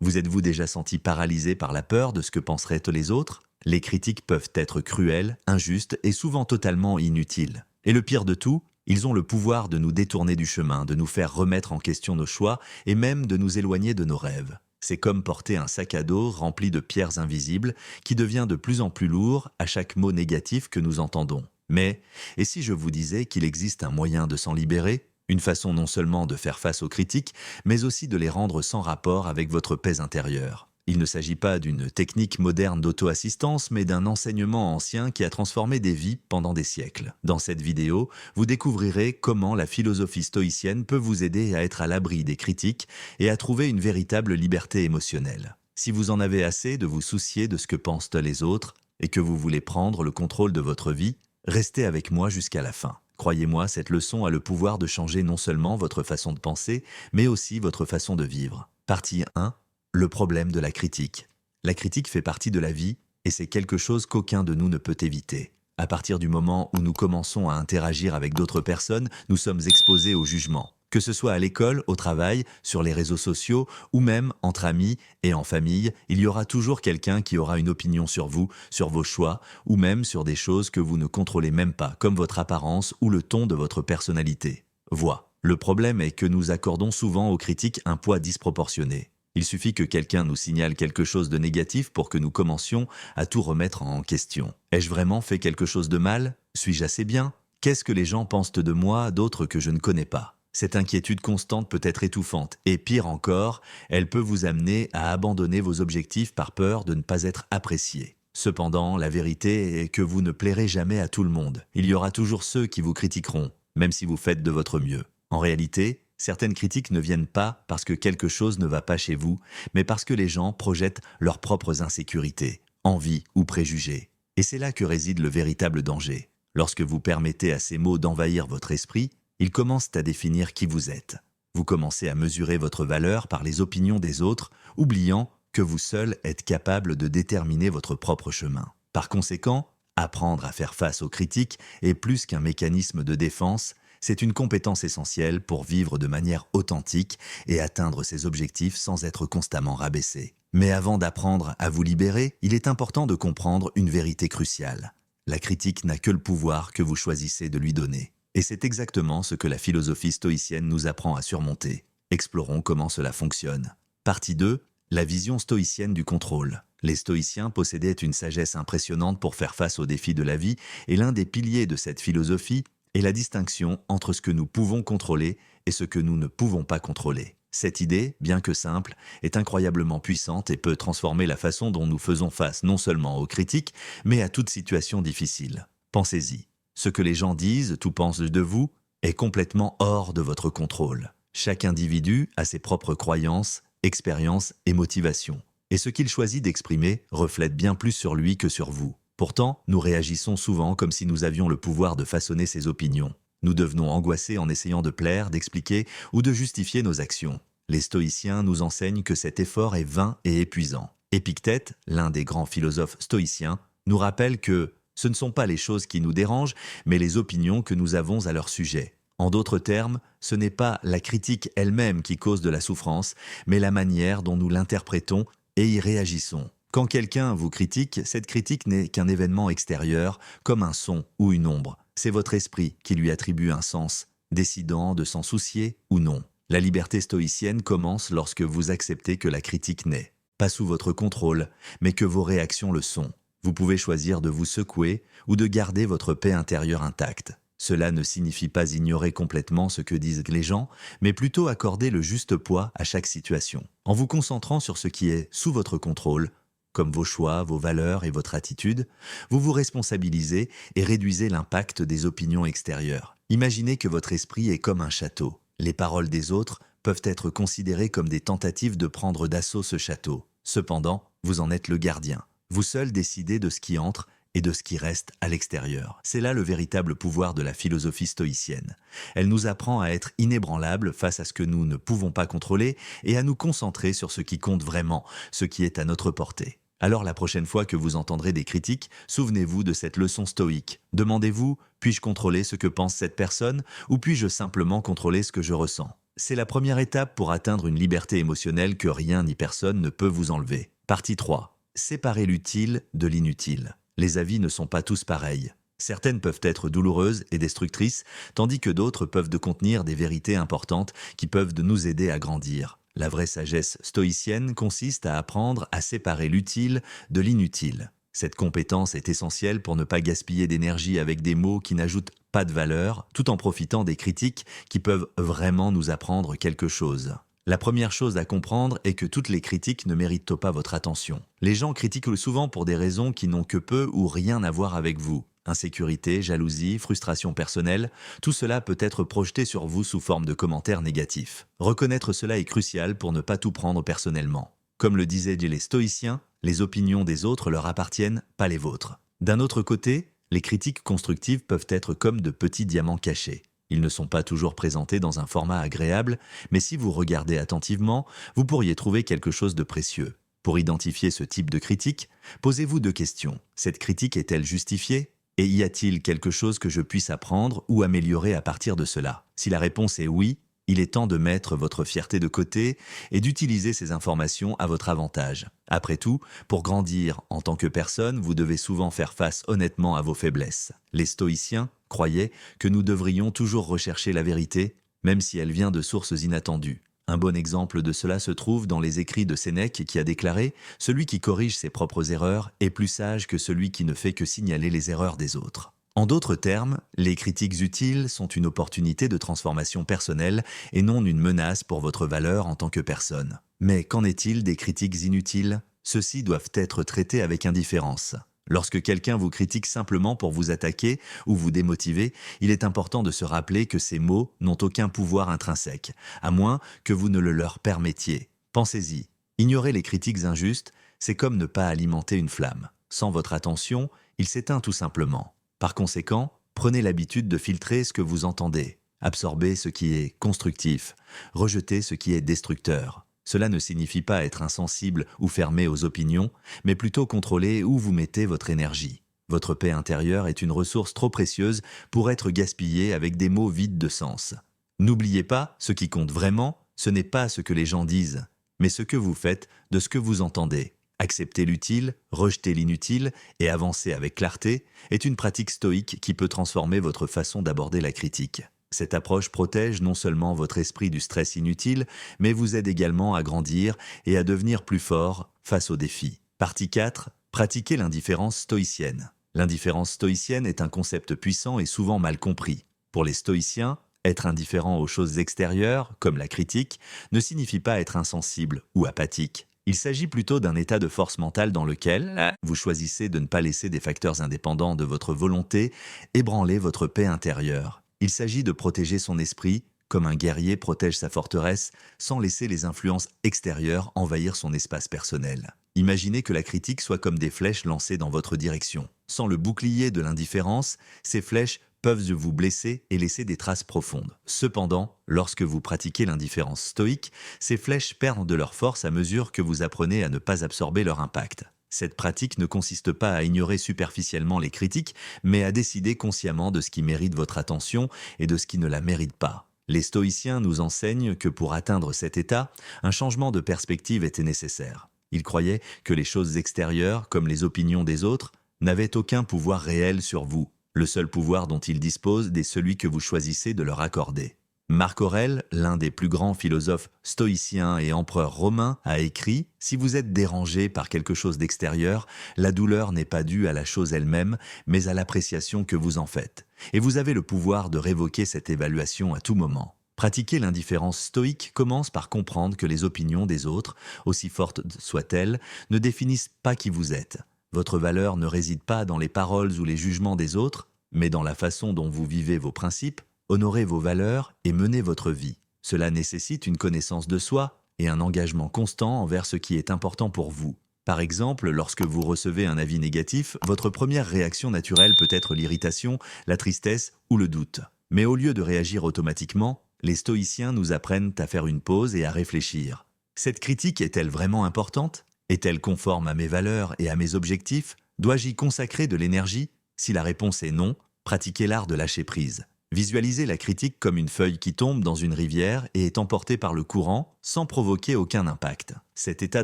Vous êtes-vous déjà senti paralysé par la peur de ce que penseraient les autres? Les critiques peuvent être cruelles, injustes et souvent totalement inutiles. Et le pire de tout, ils ont le pouvoir de nous détourner du chemin, de nous faire remettre en question nos choix et même de nous éloigner de nos rêves. C'est comme porter un sac à dos rempli de pierres invisibles qui devient de plus en plus lourd à chaque mot négatif que nous entendons. Mais, et si je vous disais qu'il existe un moyen de s'en libérer? Une façon non seulement de faire face aux critiques, mais aussi de les rendre sans rapport avec votre paix intérieure. Il ne s'agit pas d'une technique moderne d'auto-assistance, mais d'un enseignement ancien qui a transformé des vies pendant des siècles. Dans cette vidéo, vous découvrirez comment la philosophie stoïcienne peut vous aider à être à l'abri des critiques et à trouver une véritable liberté émotionnelle. Si vous en avez assez de vous soucier de ce que pensent les autres et que vous voulez prendre le contrôle de votre vie, restez avec moi jusqu'à la fin. Croyez-moi, cette leçon a le pouvoir de changer non seulement votre façon de penser, mais aussi votre façon de vivre. Partie 1. Le problème de la critique. La critique fait partie de la vie et c'est quelque chose qu'aucun de nous ne peut éviter. À partir du moment où nous commençons à interagir avec d'autres personnes, nous sommes exposés au jugement. Que ce soit à l'école, au travail, sur les réseaux sociaux ou même entre amis et en famille, il y aura toujours quelqu'un qui aura une opinion sur vous, sur vos choix ou même sur des choses que vous ne contrôlez même pas, comme votre apparence ou le ton de votre personnalité. Voix. Le problème est que nous accordons souvent aux critiques un poids disproportionné. Il suffit que quelqu'un nous signale quelque chose de négatif pour que nous commencions à tout remettre en question. Ai-je vraiment fait quelque chose de mal? Suis-je assez bien? Qu'est-ce que les gens pensent de moi, d'autres que je ne connais pas? Cette inquiétude constante peut être étouffante et pire encore, elle peut vous amener à abandonner vos objectifs par peur de ne pas être apprécié. Cependant, la vérité est que vous ne plairez jamais à tout le monde. Il y aura toujours ceux qui vous critiqueront, même si vous faites de votre mieux. En réalité, certaines critiques ne viennent pas parce que quelque chose ne va pas chez vous, mais parce que les gens projettent leurs propres insécurités, envies ou préjugés. Et c'est là que réside le véritable danger. Lorsque vous permettez à ces mots d'envahir votre esprit, ils commencent à définir qui vous êtes. Vous commencez à mesurer votre valeur par les opinions des autres, oubliant que vous seul êtes capable de déterminer votre propre chemin. Par conséquent, apprendre à faire face aux critiques est plus qu'un mécanisme de défense, c'est une compétence essentielle pour vivre de manière authentique et atteindre ses objectifs sans être constamment rabaissé. Mais avant d'apprendre à vous libérer, il est important de comprendre une vérité cruciale. La critique n'a que le pouvoir que vous choisissez de lui donner. Et c'est exactement ce que la philosophie stoïcienne nous apprend à surmonter. Explorons comment cela fonctionne. Partie 2. La vision stoïcienne du contrôle. Les stoïciens possédaient une sagesse impressionnante pour faire face aux défis de la vie et l'un des piliers de cette philosophie est la distinction entre ce que nous pouvons contrôler et ce que nous ne pouvons pas contrôler. Cette idée, bien que simple, est incroyablement puissante et peut transformer la façon dont nous faisons face non seulement aux critiques, mais à toute situation difficile. Pensez-y. Ce que les gens disent, tout pensent de vous, est complètement hors de votre contrôle. Chaque individu a ses propres croyances, expériences et motivations. Et ce qu'il choisit d'exprimer reflète bien plus sur lui que sur vous. Pourtant, nous réagissons souvent comme si nous avions le pouvoir de façonner ses opinions. Nous devenons angoissés en essayant de plaire, d'expliquer ou de justifier nos actions. Les stoïciens nous enseignent que cet effort est vain et épuisant. Épictète, l'un des grands philosophes stoïciens, nous rappelle que ce ne sont pas les choses qui nous dérangent, mais les opinions que nous avons à leur sujet. En d'autres termes, ce n'est pas la critique elle-même qui cause de la souffrance, mais la manière dont nous l'interprétons et y réagissons. Quand quelqu'un vous critique, cette critique n'est qu'un événement extérieur, comme un son ou une ombre. C'est votre esprit qui lui attribue un sens, décidant de s'en soucier ou non. La liberté stoïcienne commence lorsque vous acceptez que la critique n'est pas sous votre contrôle, mais que vos réactions le sont. Vous pouvez choisir de vous secouer ou de garder votre paix intérieure intacte. Cela ne signifie pas ignorer complètement ce que disent les gens, mais plutôt accorder le juste poids à chaque situation. En vous concentrant sur ce qui est sous votre contrôle, comme vos choix, vos valeurs et votre attitude, vous vous responsabilisez et réduisez l'impact des opinions extérieures. Imaginez que votre esprit est comme un château. Les paroles des autres peuvent être considérées comme des tentatives de prendre d'assaut ce château. Cependant, vous en êtes le gardien. Vous seul décidez de ce qui entre et de ce qui reste à l'extérieur. C'est là le véritable pouvoir de la philosophie stoïcienne. Elle nous apprend à être inébranlables face à ce que nous ne pouvons pas contrôler et à nous concentrer sur ce qui compte vraiment, ce qui est à notre portée. Alors la prochaine fois que vous entendrez des critiques, souvenez-vous de cette leçon stoïque. Demandez-vous, puis-je contrôler ce que pense cette personne ou puis-je simplement contrôler ce que je ressens? C'est la première étape pour atteindre une liberté émotionnelle que rien ni personne ne peut vous enlever. Partie 3. Séparer l'utile de l'inutile. Les avis ne sont pas tous pareils. Certaines peuvent être douloureuses et destructrices, tandis que d'autres peuvent contenir des vérités importantes qui peuvent nous aider à grandir. La vraie sagesse stoïcienne consiste à apprendre à séparer l'utile de l'inutile. Cette compétence est essentielle pour ne pas gaspiller d'énergie avec des mots qui n'ajoutent pas de valeur, tout en profitant des critiques qui peuvent vraiment nous apprendre quelque chose. La première chose à comprendre est que toutes les critiques ne méritent pas votre attention. Les gens critiquent souvent pour des raisons qui n'ont que peu ou rien à voir avec vous. Insécurité, jalousie, frustration personnelle, tout cela peut être projeté sur vous sous forme de commentaires négatifs. Reconnaître cela est crucial pour ne pas tout prendre personnellement. Comme le disaient les stoïciens, les opinions des autres leur appartiennent, pas les vôtres. D'un autre côté, les critiques constructives peuvent être comme de petits diamants cachés. Ils ne sont pas toujours présentés dans un format agréable, mais si vous regardez attentivement, vous pourriez trouver quelque chose de précieux. Pour identifier ce type de critique, posez-vous 2 questions. Cette critique est-elle justifiée ? Et y a-t-il quelque chose que je puisse apprendre ou améliorer à partir de cela? Si la réponse est oui, il est temps de mettre votre fierté de côté et d'utiliser ces informations à votre avantage. Après tout, pour grandir en tant que personne, vous devez souvent faire face honnêtement à vos faiblesses. Les stoïciens croyaient que nous devrions toujours rechercher la vérité, même si elle vient de sources inattendues. Un bon exemple de cela se trouve dans les écrits de Sénèque qui a déclaré « Celui qui corrige ses propres erreurs est plus sage que celui qui ne fait que signaler les erreurs des autres ». En d'autres termes, les critiques utiles sont une opportunité de transformation personnelle et non une menace pour votre valeur en tant que personne. Mais qu'en est-il des critiques inutiles? Ceux-ci doivent être traités avec indifférence. Lorsque quelqu'un vous critique simplement pour vous attaquer ou vous démotiver, il est important de se rappeler que ces mots n'ont aucun pouvoir intrinsèque, à moins que vous ne le leur permettiez. Pensez-y, ignorer les critiques injustes, c'est comme ne pas alimenter une flamme. Sans votre attention, il s'éteint tout simplement. Par conséquent, prenez l'habitude de filtrer ce que vous entendez. Absorbez ce qui est constructif, rejetez ce qui est destructeur. Cela ne signifie pas être insensible ou fermé aux opinions, mais plutôt contrôler où vous mettez votre énergie. Votre paix intérieure est une ressource trop précieuse pour être gaspillée avec des mots vides de sens. N'oubliez pas, ce qui compte vraiment, ce n'est pas ce que les gens disent, mais ce que vous faites de ce que vous entendez. Accepter l'utile, rejeter l'inutile et avancer avec clarté est une pratique stoïque qui peut transformer votre façon d'aborder la critique. Cette approche protège non seulement votre esprit du stress inutile, mais vous aide également à grandir et à devenir plus fort face aux défis. Partie 4. Pratiquer l'indifférence stoïcienne. L'indifférence stoïcienne est un concept puissant et souvent mal compris. Pour les stoïciens, être indifférent aux choses extérieures, comme la critique, ne signifie pas être insensible ou apathique. Il s'agit plutôt d'un état de force mentale dans lequel vous choisissez de ne pas laisser des facteurs indépendants de votre volonté ébranler votre paix intérieure. Il s'agit de protéger son esprit, comme un guerrier protège sa forteresse, sans laisser les influences extérieures envahir son espace personnel. Imaginez que la critique soit comme des flèches lancées dans votre direction. Sans le bouclier de l'indifférence, ces flèches peuvent vous blesser et laisser des traces profondes. Cependant, lorsque vous pratiquez l'indifférence stoïque, ces flèches perdent de leur force à mesure que vous apprenez à ne pas absorber leur impact. Cette pratique ne consiste pas à ignorer superficiellement les critiques, mais à décider consciemment de ce qui mérite votre attention et de ce qui ne la mérite pas. Les stoïciens nous enseignent que pour atteindre cet état, un changement de perspective était nécessaire. Ils croyaient que les choses extérieures, comme les opinions des autres, n'avaient aucun pouvoir réel sur vous. Le seul pouvoir dont ils disposent est celui que vous choisissez de leur accorder. Marc Aurèle, l'un des plus grands philosophes stoïciens et empereur romain, a écrit « Si vous êtes dérangé par quelque chose d'extérieur, la douleur n'est pas due à la chose elle-même, mais à l'appréciation que vous en faites. Et vous avez le pouvoir de révoquer cette évaluation à tout moment. » Pratiquer l'indifférence stoïque commence par comprendre que les opinions des autres, aussi fortes soient-elles, ne définissent pas qui vous êtes. Votre valeur ne réside pas dans les paroles ou les jugements des autres, mais dans la façon dont vous vivez vos principes, honorez vos valeurs et menez votre vie. Cela nécessite une connaissance de soi et un engagement constant envers ce qui est important pour vous. Par exemple, lorsque vous recevez un avis négatif, votre première réaction naturelle peut être l'irritation, la tristesse ou le doute. Mais au lieu de réagir automatiquement, les stoïciens nous apprennent à faire une pause et à réfléchir. Cette critique est-elle vraiment importante? Est-elle conforme à mes valeurs et à mes objectifs? Dois-je y consacrer de l'énergie? Si la réponse est non, pratiquez l'art de lâcher prise. Visualisez la critique comme une feuille qui tombe dans une rivière et est emportée par le courant sans provoquer aucun impact. Cet état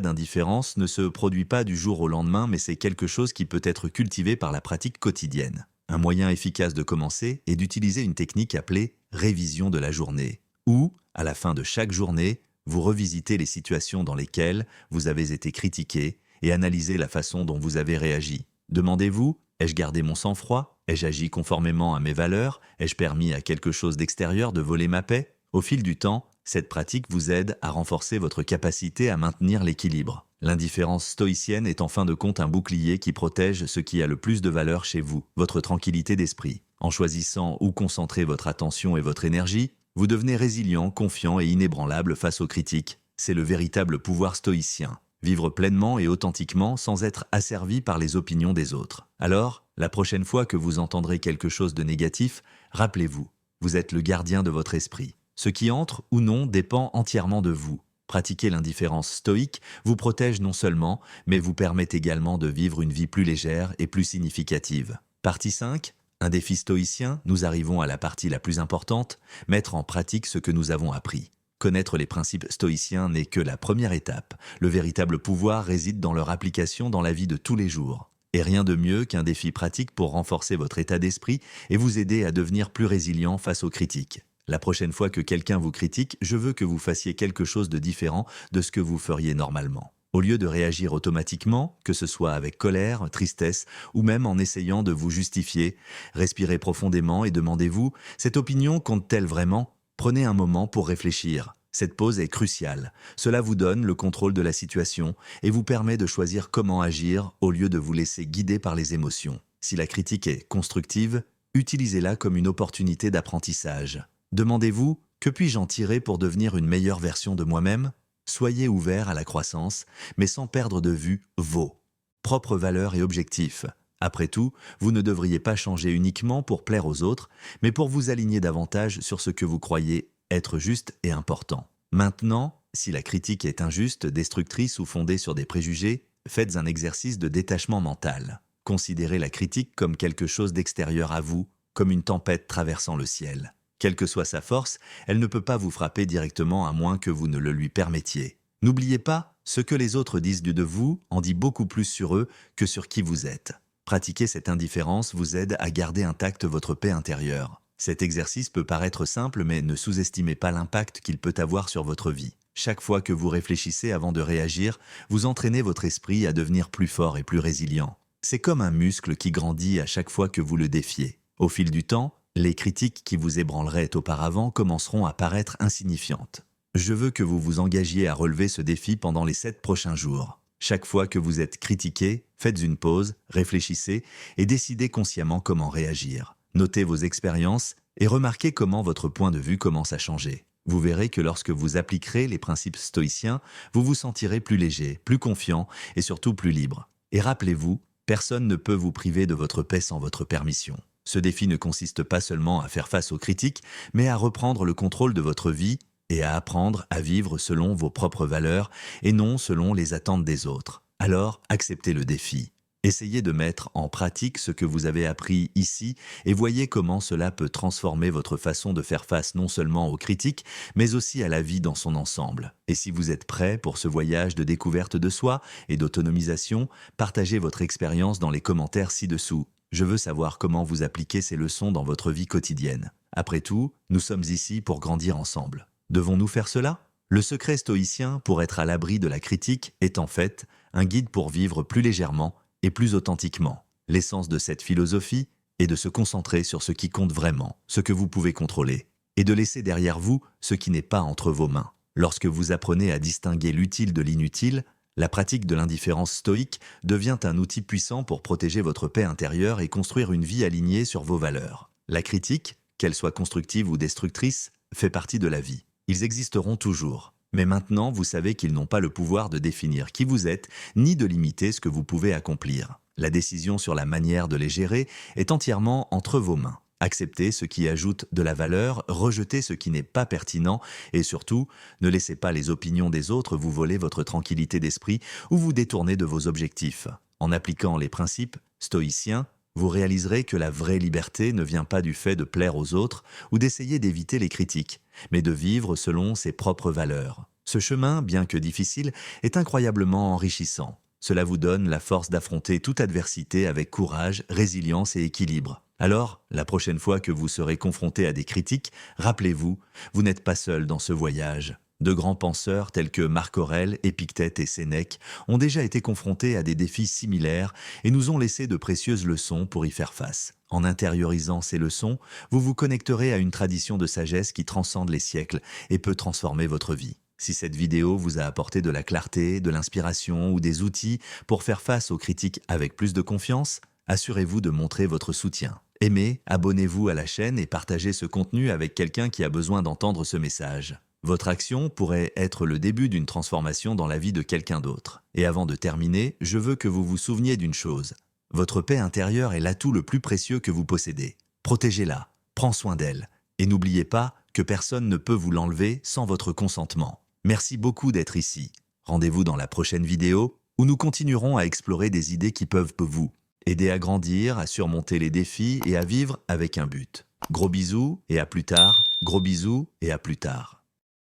d'indifférence ne se produit pas du jour au lendemain, mais c'est quelque chose qui peut être cultivé par la pratique quotidienne. Un moyen efficace de commencer est d'utiliser une technique appelée révision de la journée, où, à la fin de chaque journée, vous revisitez les situations dans lesquelles vous avez été critiqué et analysez la façon dont vous avez réagi. Demandez-vous: ai-je gardé mon sang-froid? Ai-je agi conformément à mes valeurs? Ai-je permis à quelque chose d'extérieur de voler ma paix? Au fil du temps, cette pratique vous aide à renforcer votre capacité à maintenir l'équilibre. L'indifférence stoïcienne est en fin de compte un bouclier qui protège ce qui a le plus de valeur chez vous, votre tranquillité d'esprit. En choisissant où concentrer votre attention et votre énergie, vous devenez résilient, confiant et inébranlable face aux critiques. C'est le véritable pouvoir stoïcien. Vivre pleinement et authentiquement sans être asservi par les opinions des autres. Alors, la prochaine fois que vous entendrez quelque chose de négatif, rappelez-vous, vous êtes le gardien de votre esprit. Ce qui entre ou non dépend entièrement de vous. Pratiquer l'indifférence stoïque vous protège non seulement, mais vous permet également de vivre une vie plus légère et plus significative. Partie 5. Un défi stoïcien, nous arrivons à la partie la plus importante, mettre en pratique ce que nous avons appris. Connaître les principes stoïciens n'est que la première étape. Le véritable pouvoir réside dans leur application dans la vie de tous les jours. Et rien de mieux qu'un défi pratique pour renforcer votre état d'esprit et vous aider à devenir plus résilient face aux critiques. La prochaine fois que quelqu'un vous critique, je veux que vous fassiez quelque chose de différent de ce que vous feriez normalement. Au lieu de réagir automatiquement, que ce soit avec colère, tristesse ou même en essayant de vous justifier, respirez profondément et demandez-vous: cette opinion compte-t-elle vraiment? Prenez un moment pour réfléchir. Cette pause est cruciale. Cela vous donne le contrôle de la situation et vous permet de choisir comment agir au lieu de vous laisser guider par les émotions. Si la critique est constructive, utilisez-la comme une opportunité d'apprentissage. Demandez-vous: que puis-je en tirer pour devenir une meilleure version de moi-même? Soyez ouvert à la croissance, mais sans perdre de vue vos propres valeurs et objectifs. Après tout, vous ne devriez pas changer uniquement pour plaire aux autres, mais pour vous aligner davantage sur ce que vous croyez être juste et important. Maintenant, si la critique est injuste, destructrice ou fondée sur des préjugés, faites un exercice de détachement mental. Considérez la critique comme quelque chose d'extérieur à vous, comme une tempête traversant le ciel. Quelle que soit sa force, elle ne peut pas vous frapper directement à moins que vous ne le lui permettiez. N'oubliez pas, ce que les autres disent de vous en dit beaucoup plus sur eux que sur qui vous êtes. Pratiquer cette indifférence vous aide à garder intacte votre paix intérieure. Cet exercice peut paraître simple, mais ne sous-estimez pas l'impact qu'il peut avoir sur votre vie. Chaque fois que vous réfléchissez avant de réagir, vous entraînez votre esprit à devenir plus fort et plus résilient. C'est comme un muscle qui grandit à chaque fois que vous le défiez. Au fil du temps, les critiques qui vous ébranleraient auparavant commenceront à paraître insignifiantes. Je veux que vous vous engagiez à relever ce défi pendant les 7 prochains jours. Chaque fois que vous êtes critiqué, faites une pause, réfléchissez et décidez consciemment comment réagir. Notez vos expériences et remarquez comment votre point de vue commence à changer. Vous verrez que lorsque vous appliquerez les principes stoïciens, vous vous sentirez plus léger, plus confiant et surtout plus libre. Et rappelez-vous, personne ne peut vous priver de votre paix sans votre permission. Ce défi ne consiste pas seulement à faire face aux critiques, mais à reprendre le contrôle de votre vie et à apprendre à vivre selon vos propres valeurs et non selon les attentes des autres. Alors, acceptez le défi. Essayez de mettre en pratique ce que vous avez appris ici et voyez comment cela peut transformer votre façon de faire face non seulement aux critiques, mais aussi à la vie dans son ensemble. Et si vous êtes prêt pour ce voyage de découverte de soi et d'autonomisation, partagez votre expérience dans les commentaires ci-dessous. Je veux savoir comment vous appliquez ces leçons dans votre vie quotidienne. Après tout, nous sommes ici pour grandir ensemble. Devons-nous faire cela? Le secret stoïcien pour être à l'abri de la critique est en fait un guide pour vivre plus légèrement et plus authentiquement. L'essence de cette philosophie est de se concentrer sur ce qui compte vraiment, ce que vous pouvez contrôler, et de laisser derrière vous ce qui n'est pas entre vos mains. Lorsque vous apprenez à distinguer l'utile de l'inutile, la pratique de l'indifférence stoïque devient un outil puissant pour protéger votre paix intérieure et construire une vie alignée sur vos valeurs. La critique, qu'elle soit constructive ou destructrice, fait partie de la vie. Ils existeront toujours. Mais maintenant, vous savez qu'ils n'ont pas le pouvoir de définir qui vous êtes, ni de limiter ce que vous pouvez accomplir. La décision sur la manière de les gérer est entièrement entre vos mains. Acceptez ce qui ajoute de la valeur, rejetez ce qui n'est pas pertinent et surtout, ne laissez pas les opinions des autres vous voler votre tranquillité d'esprit ou vous détourner de vos objectifs. En appliquant les principes stoïciens, vous réaliserez que la vraie liberté ne vient pas du fait de plaire aux autres ou d'essayer d'éviter les critiques, mais de vivre selon ses propres valeurs. Ce chemin, bien que difficile, est incroyablement enrichissant. Cela vous donne la force d'affronter toute adversité avec courage, résilience et équilibre. Alors, la prochaine fois que vous serez confronté à des critiques, rappelez-vous, vous n'êtes pas seul dans ce voyage. De grands penseurs tels que Marc Aurèle, Épictète et Sénèque ont déjà été confrontés à des défis similaires et nous ont laissé de précieuses leçons pour y faire face. En intériorisant ces leçons, vous vous connecterez à une tradition de sagesse qui transcende les siècles et peut transformer votre vie. Si cette vidéo vous a apporté de la clarté, de l'inspiration ou des outils pour faire face aux critiques avec plus de confiance, assurez-vous de montrer votre soutien. Aimez, abonnez-vous à la chaîne et partagez ce contenu avec quelqu'un qui a besoin d'entendre ce message. Votre action pourrait être le début d'une transformation dans la vie de quelqu'un d'autre. Et avant de terminer, je veux que vous vous souveniez d'une chose. Votre paix intérieure est l'atout le plus précieux que vous possédez. Protégez-la, prends soin d'elle. Et n'oubliez pas que personne ne peut vous l'enlever sans votre consentement. Merci beaucoup d'être ici. Rendez-vous dans la prochaine vidéo où nous continuerons à explorer des idées qui peuvent vous aider à grandir, à surmonter les défis et à vivre avec un but. Gros bisous et à plus tard. Gros bisous et à plus tard.